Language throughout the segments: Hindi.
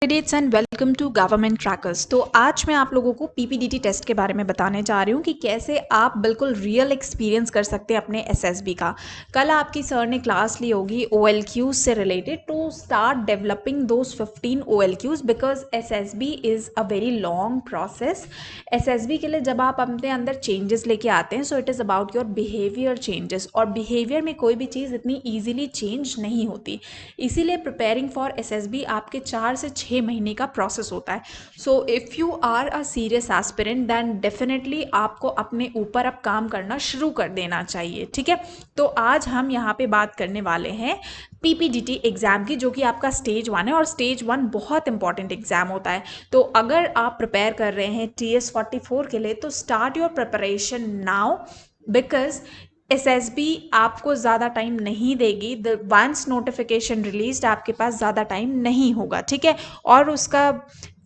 Candidates and welcome to government trackers. तो आज मैं आप लोगों को पीपीडीटी टेस्ट के बारे में बताने जा रही हूँ कि कैसे आप बिल्कुल रियल एक्सपीरियंस कर सकते हैं अपने एसएसबी का। कल आपकी सर ने क्लास ली होगी ओएलक्यूज से related to start developing those 15 OLQs because SSB is a very long process. SSB के लिए जब आप अपने अंदर चेंजेस लेके आते हैं so it is about your behaviour changes, और बिहेवियर में कोई भी चीज़ इतनी ईजिली चेंज नहीं होती। इसीलिए प्रिपेयरिंग फॉर एसएसबी आपके 4 से 6 महीने का प्रोसेस होता है। So if you are a serious aspirant then definitely आपको अपने ऊपर अब काम करना शुरू कर देना चाहिए। ठीक है, तो आज हम यहाँ पे बात करने वाले हैं पीपीडीटी एग्ज़ाम की, जो कि आपका स्टेज 1 है, और स्टेज 1 बहुत इंपॉर्टेंट एग्ज़ाम होता है। तो अगर आप प्रिपेयर कर रहे हैं TS44 के लिए तो start your preparation now, because SSB आपको ज़्यादा टाइम नहीं देगी। द वंस नोटिफिकेशन रिलीज्ड आपके पास ज़्यादा टाइम नहीं होगा। ठीक है, और उसका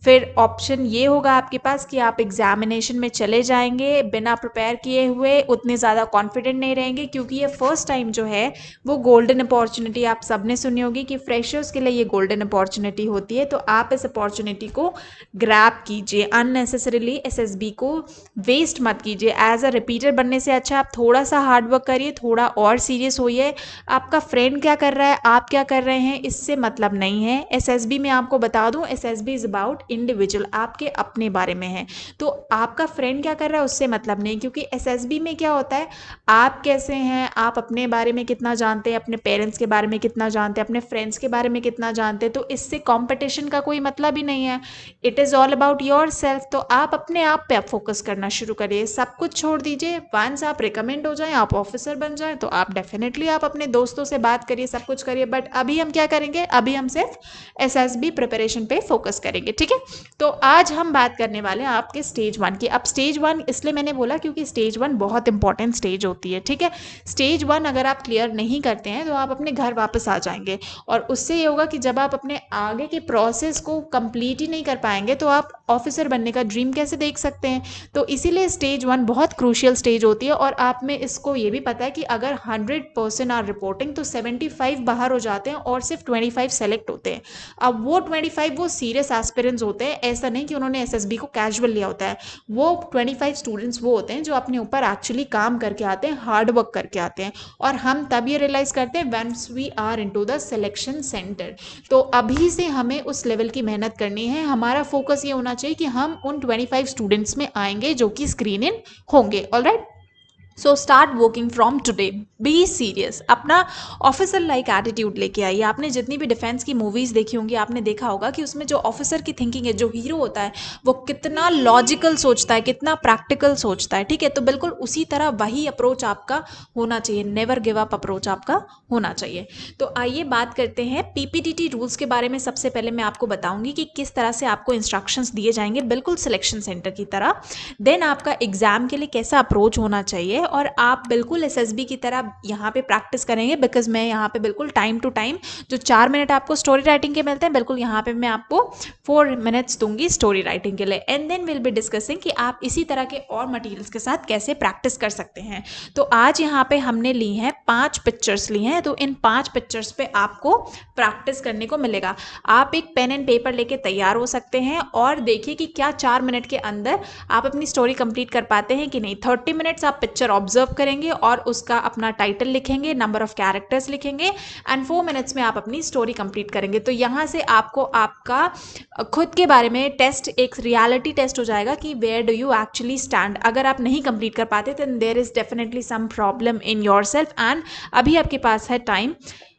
फिर ऑप्शन ये होगा आपके पास कि आप एग्जामिनेशन में चले जाएंगे बिना प्रिपेयर किए हुए, उतने ज़्यादा कॉन्फिडेंट नहीं रहेंगे, क्योंकि ये फर्स्ट टाइम जो है वो गोल्डन अपॉर्चुनिटी आप सबने सुनी होगी कि फ्रेशर्स के लिए ये गोल्डन अपॉर्चुनिटी होती है। तो आप इस अपॉर्चुनिटी को ग्रैब कीजिए, अननेसेसरीली एसएसबी को वेस्ट मत कीजिए। एज अ रिपीटर बनने से अच्छा आप थोड़ा सा हार्डवर्क करिए, थोड़ा और सीरियस होइए। आपका फ्रेंड क्या कर रहा है, आप क्या कर रहे हैं, इससे मतलब नहीं है। एसएसबी में आपको बता दूं, एसएसबी इज अबाउट इंडिविजुअल, आपके अपने बारे में है। तो आपका फ्रेंड क्या कर रहा है उससे मतलब नहीं, क्योंकि एसएसबी में क्या होता है, आप कैसे हैं, आप अपने बारे में कितना जानते हैं, अपने पेरेंट्स के बारे में कितना जानते हैं, अपने फ्रेंड्स के बारे में कितना जानते हैं। तो इससे कंपटीशन का कोई मतलब ही नहीं है। It is all about your self. तो आप अपने आप पे आप फोकस करना शुरू करिए, सब कुछ छोड़ दीजिए। वंस आप रिकमेंड हो जाएं, आप ऑफिसर बन जाएं, तो आप डेफिनेटली आप अपने दोस्तों से बात करिए, सब कुछ करिए। बट अभी हम क्या करेंगे, अभी हम सिर्फ एसएसबी प्रिपरेशन पे फोकस करेंगे। ठीक है, तो आज हम बात करने वाले हैं आपके स्टेज 1 की। अब स्टेज 1 इसलिए मैंने बोला क्योंकि स्टेज 1 बहुत इंपॉर्टेंट स्टेज होती है। ठीक है, स्टेज 1 अगर आप क्लियर नहीं करते हैं तो आप अपने घर वापस आ जाएंगे, और उससे ये होगा कि जब आप अपने आगे के प्रोसेस को कंप्लीट ही नहीं कर पाएंगे तो आप ऑफिसर बनने का ड्रीम कैसे देख सकते हैं। तो इसीलिए स्टेज 1 बहुत क्रूशियल स्टेज होती है। और आप में इसको ये भी पता है कि अगर 100% आर रिपोर्टिंग तो 75 बाहर हो जाते हैं और सिर्फ 25 सेलेक्ट होते हैं। अब वो 25 वो सीरियस एस्पिरेंट्स होते हैं, ऐसा नहीं कि उन्होंने एसएसबी को कैजुअल लिया होता है। वो 25 स्टूडेंट्स वो होते हैं जो अपने ऊपर एक्चुअली काम करके आते हैं, हार्ड वर्क करके आते हैं, और हम तब ये रियलाइज करते हैं once we are into the selection centre. तो अभी से हमें उस लेवल की मेहनत करनी है। हमारा फोकस ये होना चाहिए कि हम उन 25 स्टूडेंट्स में आएंगे जो कि स्क्रीन इन होंगे। Alright, so start working from today, be serious, अपना ऑफिसर लाइक एटीट्यूड लेके आइए। आपने जितनी भी डिफेंस की मूवीज़ देखी होंगी आपने देखा होगा कि उसमें जो ऑफिसर की थिंकिंग है, जो हीरो होता है, वो कितना लॉजिकल सोचता है, कितना प्रैक्टिकल सोचता है। ठीक है, तो बिल्कुल उसी तरह वही अप्रोच आपका होना चाहिए, नेवर गिव अप अप्रोच आपका होना चाहिए। तो आइए बात करते हैं पीपीडीटी रूल्स के बारे में। सबसे पहले मैं आपको बताऊंगी कि किस तरह से आपको इंस्ट्रक्शंस दिए जाएंगे, बिल्कुल सिलेक्शन सेंटर की तरह। देन आपका एग्जाम के लिए कैसा अप्रोच होना चाहिए, और आप बिल्कुल एसएसबी की तरह यहाँ पे प्रैक्टिस करेंगे, बिकॉज मैं यहाँ पे बिल्कुल टाइम टू टाइम जो 4 मिनट आपको स्टोरी राइटिंग के मिलते हैं, बिल्कुल यहाँ पे मैं आपको 4 मिनट्स दूंगी स्टोरी राइटिंग के लिए। And then will be discussing कि आप इसी तरह के और मटेरियल्स के साथ कैसे प्रैक्टिस कर सकते हैं। तो आज यहाँ पे हमने ली हैं 5 पिक्चर्स ली हैं, तो इन 5 पिक्चर्स पे आपको प्रैक्टिस करने को मिलेगा। आप एक पेन एंड पेपर लेके तैयार हो सकते हैं और देखिए कि क्या 4 मिनट के अंदर आप अपनी स्टोरी कंप्लीट कर पाते हैं कि नहीं। 30 मिनट्स आप पिक्चर ऑब्जर्व करेंगे और उसका अपना टाइटल लिखेंगे, नंबर ऑफ कैरेक्टर्स लिखेंगे, एंड 4 मिनट्स में आप अपनी स्टोरी कंप्लीट करेंगे। तो यहाँ से आपको आपका खुद के बारे में टेस्ट, एक रियलिटी टेस्ट हो जाएगा कि where do you actually stand. अगर आप नहीं कंप्लीट कर पाते then there is definitely some problem in yourself, and अभी आपके पास है टाइम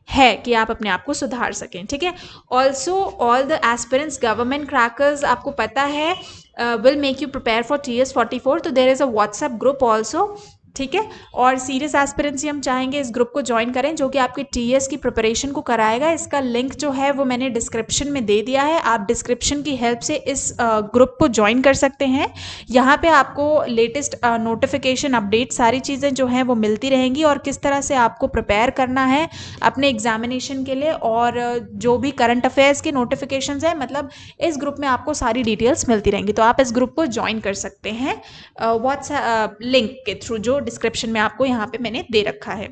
है कि आप अपने आप को सुधार सकें। ठीक है, also all the aspirants government crackers, आपको पता है will make you prepare for TS44, तो there is a WhatsApp group also. ठीक है, और सीरियस एस्पिरेंसी हम चाहेंगे इस ग्रुप को ज्वाइन करें, जो कि आपकी टीएस की प्रिपरेशन को कराएगा। इसका लिंक जो है वो मैंने डिस्क्रिप्शन में दे दिया है, आप डिस्क्रिप्शन की हेल्प से इस ग्रुप को ज्वाइन कर सकते हैं। यहाँ पे आपको लेटेस्ट नोटिफिकेशन, अपडेट, सारी चीज़ें जो हैं वो मिलती रहेंगी, और किस तरह से आपको प्रिपेयर करना है अपने एग्जामिनेशन के लिए, और जो भी करंट अफेयर्स के नोटिफिकेशंस हैं, मतलब इस ग्रुप में आपको सारी डिटेल्स मिलती रहेंगी। तो आप इस ग्रुप को ज्वाइन कर सकते हैं व्हाट्सएप लिंक के थ्रू, जो डिस्क्रिप्शन में आपको यहाँ पे मैंने दे रखा है।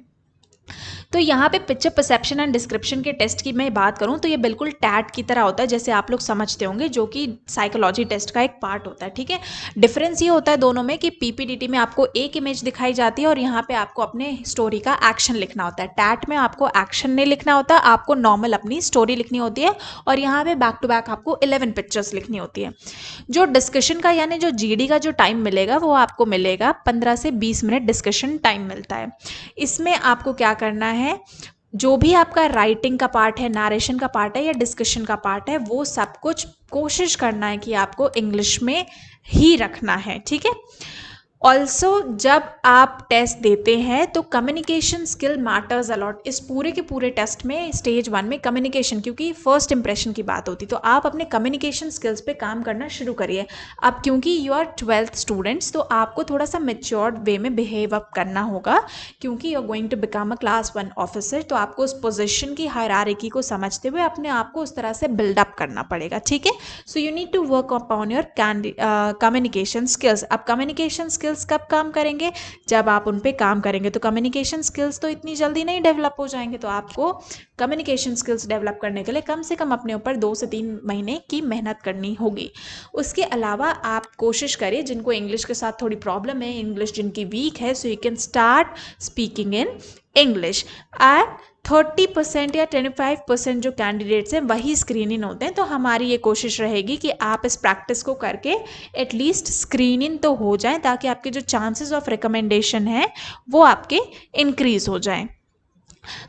तो यहाँ पे पिक्चर परसेप्शन एंड डिस्क्रिप्शन के टेस्ट की मैं बात करूँ तो ये बिल्कुल टैट की तरह होता है, जैसे आप लोग समझते होंगे, जो कि साइकोलॉजी टेस्ट का एक पार्ट होता है। ठीक है, डिफरेंस ये होता है दोनों में कि पीपीडीटी में आपको एक इमेज दिखाई जाती है और यहाँ पे आपको अपने स्टोरी का एक्शन लिखना होता है। टैट में आपको एक्शन नहीं लिखना होता, आपको नॉर्मल अपनी स्टोरी लिखनी होती है और यहाँ पे बैक टू बैक आपको 11 पिक्चर्स लिखनी होती है। जो डिस्कशन का यानी जो जीडी का जो टाइम मिलेगा वो आपको मिलेगा 15 से 20 मिनट डिस्कशन टाइम मिलता है। इसमें आपको क्या करना है, जो भी आपका राइटिंग का पार्ट है, नरेशन का पार्ट है या डिस्कशन का पार्ट है, वो सब कुछ कोशिश करना है कि आपको इंग्लिश में ही रखना है। ठीक है, ऑल्सो जब आप टेस्ट देते हैं तो कम्युनिकेशन स्किल मैटर्स अलॉट। इस पूरे के पूरे टेस्ट में स्टेज 1 में कम्युनिकेशन, क्योंकि फर्स्ट इंप्रेशन की बात होती, तो आप अपने कम्युनिकेशन स्किल्स पे काम करना शुरू करिए। अब क्योंकि यू आर 12th स्टूडेंट्स, तो आपको थोड़ा सा मेच्योर्ड वे में बिहेव अप करना होगा, क्योंकि you are going to become a class 1 officer. तो आपको उस पोजिशन की हायरार्की को समझते हुए अपने आप को उस तरह से बिल्डअप करना पड़ेगा। ठीक है, so you need to work upon your communication skills. अब कम्युनिकेशन स्किल्स कब काम करेंगे, जब आप उन पे काम करेंगे। तो कम्युनिकेशन स्किल्स तो इतनी जल्दी नहीं डेवलप हो जाएंगे, तो आपको कम्युनिकेशन स्किल्स डेवलप करने के लिए कम से कम अपने ऊपर 2 से 3 महीने की मेहनत करनी होगी। उसके अलावा आप कोशिश करिए, जिनको इंग्लिश के साथ थोड़ी प्रॉब्लम है, इंग्लिश जिनकी वीक है, so you can start speaking in English. And 30% या 25% जो कैंडिडेट्स हैं वही स्क्रीन इन होते हैं। तो हमारी ये कोशिश रहेगी कि आप इस प्रैक्टिस को करके एटलीस्ट स्क्रीन इन तो हो जाएं, ताकि आपके जो चांसेस ऑफ रिकमेंडेशन है वो आपके इंक्रीज हो जाएं।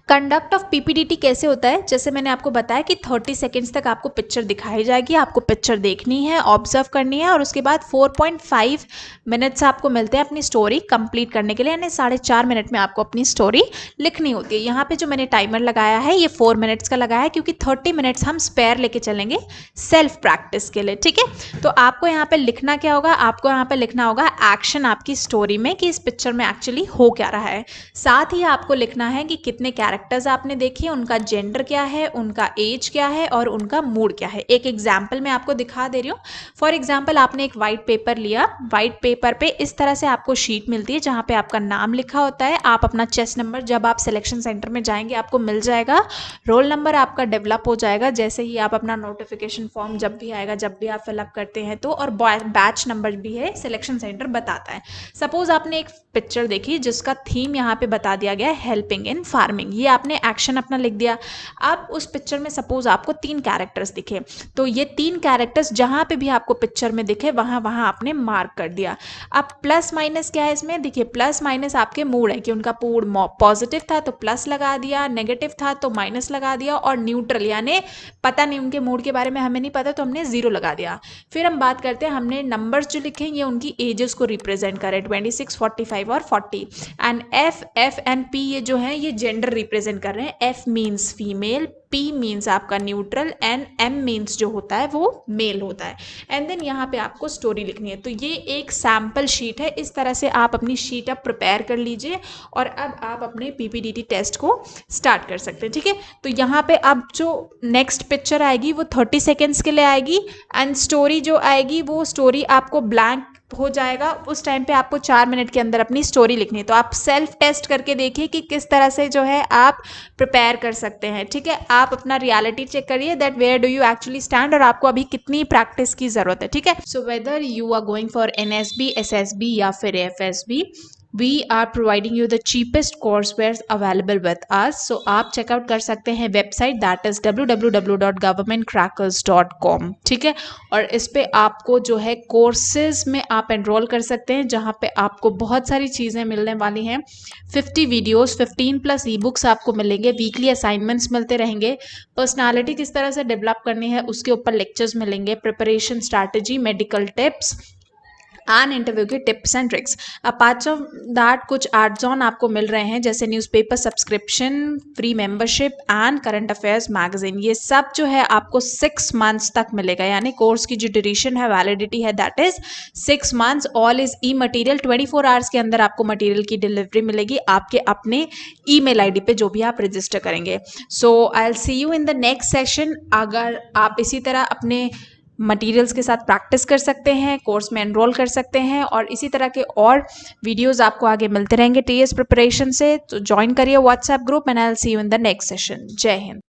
कंडक्ट ऑफ पीपीडीटी कैसे होता है, जैसे मैंने आपको बताया कि 30 सेकेंड्स तक आपको पिक्चर दिखाई जाएगी, आपको पिक्चर देखनी है, ऑब्जर्व करनी है और उसके बाद 4.5 मिनट्स आपको मिलते हैं अपनी स्टोरी कंप्लीट करने के लिए, यानी 4.5 मिनट में आपको अपनी स्टोरी लिखनी होती है। यहाँ पे जो मैंने टाइमर लगाया है ये 4 मिनट्स का लगाया है, क्योंकि 30 मिनट्स हम स्पेयर लेके चलेंगे सेल्फ प्रैक्टिस के लिए। ठीक है, तो आपको यहाँ पे लिखना क्या होगा, आपको यहाँ पे लिखना होगा एक्शन आपकी स्टोरी में, कि इस पिक्चर में एक्चुअली हो क्या रहा है। साथ ही आपको लिखना है कि कितने कैरेक्टर्स आपने देखे, उनका जेंडर क्या है, उनका एज क्या है और उनका मूड क्या है। एक एग्जाम्पल मैं आपको दिखा दे रही हूँ। फॉर एग्जाम्पल, आपने एक वाइट पेपर लिया, वाइट पेपर पे इस तरह से आपको शीट मिलती है जहाँ पे आपका नाम लिखा होता है, आप अपना चेस्ट नंबर जब आप सिलेक्शन सेंटर में जाएंगे आपको मिल जाएगा, रोल नंबर आपका डेवलप हो जाएगा जैसे ही आप अपना नोटिफिकेशन फॉर्म जब भी आएगा, जब भी आप फिलअप करते हैं तो, और बैच नंबर भी है, सिलेक्शन सेंटर बताता है। सपोज आपने एक पिक्चर देखी जिसका थीम यहाँ पे बता दिया गया है हेल्पिंग इन फार्मिंग, ये आपने एक्शन अपना लिख दिया। अब उस पिक्चर में सपोज आपको 3 कैरेक्टर्स दिखे, तो ये 3 कैरेक्टर्स जहां पे भी आपको पिक्चर में दिखे वहां वहां आपने मार्क कर दिया। अब प्लस माइनस क्या है इसमें, देखिए प्लस माइनस आपके मूड है कि उनका मूड पॉजिटिव था तो प्लस लगा दिया, नेगेटिव था तो माइनस लगा दिया, और न्यूट्रल यानी पता नहीं उनके मूड के बारे में हमें नहीं पता तो हमने 0 लगा दिया। फिर हम बात करते हैं, हमने नंबर्स जो लिखे ये उनकी एजेस को रिप्रेजेंट करें, 26, 45 और 40। एंड एफ एंड पी ये जो है ये जेंडर रिप्रेजेंट कर रहे हैं। F means female, P means आपका न्यूट्रल एंड एम मीन्स जो होता है वो मेल होता है। एंड देन यहाँ पे आपको स्टोरी लिखनी है। तो ये एक सैम्पल शीट है, इस तरह से आप अपनी शीट अब प्रिपेयर कर लीजिए और अब आप अपने पीपीडीटी टेस्ट को स्टार्ट कर सकते हैं। ठीक है, तो यहाँ पे अब जो नेक्स्ट पिक्चर आएगी वो 30 सेकेंड्स के लिए आएगी, एंड स्टोरी जो आएगी वो स्टोरी आपको ब्लैंक हो जाएगा। उस टाइम पे आपको 4 मिनट के अंदर अपनी स्टोरी लिखनी है। तो आप सेल्फ टेस्ट करके देखिए कि किस तरह से जो है आप प्रिपेयर कर सकते हैं। ठीक है, आप अपना रियलिटी चेक करिए that where do you actually stand, और आपको अभी कितनी प्रैक्टिस की जरूरत है। ठीक है, so whether you are going for NSB, SSB या फिर FSB, we are providing you the cheapest courseware available with us. So आप चेकआउट कर सकते हैं वेबसाइट that is www.governmentcrackers.com। ठीक है, और इस पे आपको जो है कोर्सेज में आप एनरोल कर सकते हैं जहाँ पे आपको बहुत सारी चीज़ें मिलने वाली हैं। 50 वीडियोस, 15+ ई बुक्स आपको मिलेंगे, वीकली असाइनमेंट्स मिलते रहेंगे, पर्सनालिटी किस तरह से डेवलप करनी है उसके ऊपर लेक्चर्स मिलेंगे, preparation strategy, medical tips and interview के tips and tricks. Apart from that कुछ एड्स ऑन आपको मिल रहे हैं जैसे newspaper subscription, free membership and current affairs magazine. ये सब जो है आपको 6 मंथ्स तक मिलेगा, यानी कोर्स की जो ड्यूरेशन है, वैलिडिटी है, that is 6 months. All is E material, 24 hours के अंदर आपको मटीरियल की डिलीवरी मिलेगी आपके अपने ईमेल आईडी पे जो भी आप रजिस्टर करेंगे। So I will see you in the next session. अगर आप इसी तरह अपने मटेरियल्स के साथ प्रैक्टिस कर सकते हैं, कोर्स में एनरोल कर सकते हैं और इसी तरह के और वीडियोस आपको आगे मिलते रहेंगे टीएस प्रिपरेशन से। तो ज्वाइन करिए WhatsApp group and I will see you in the next session. जय हिंद।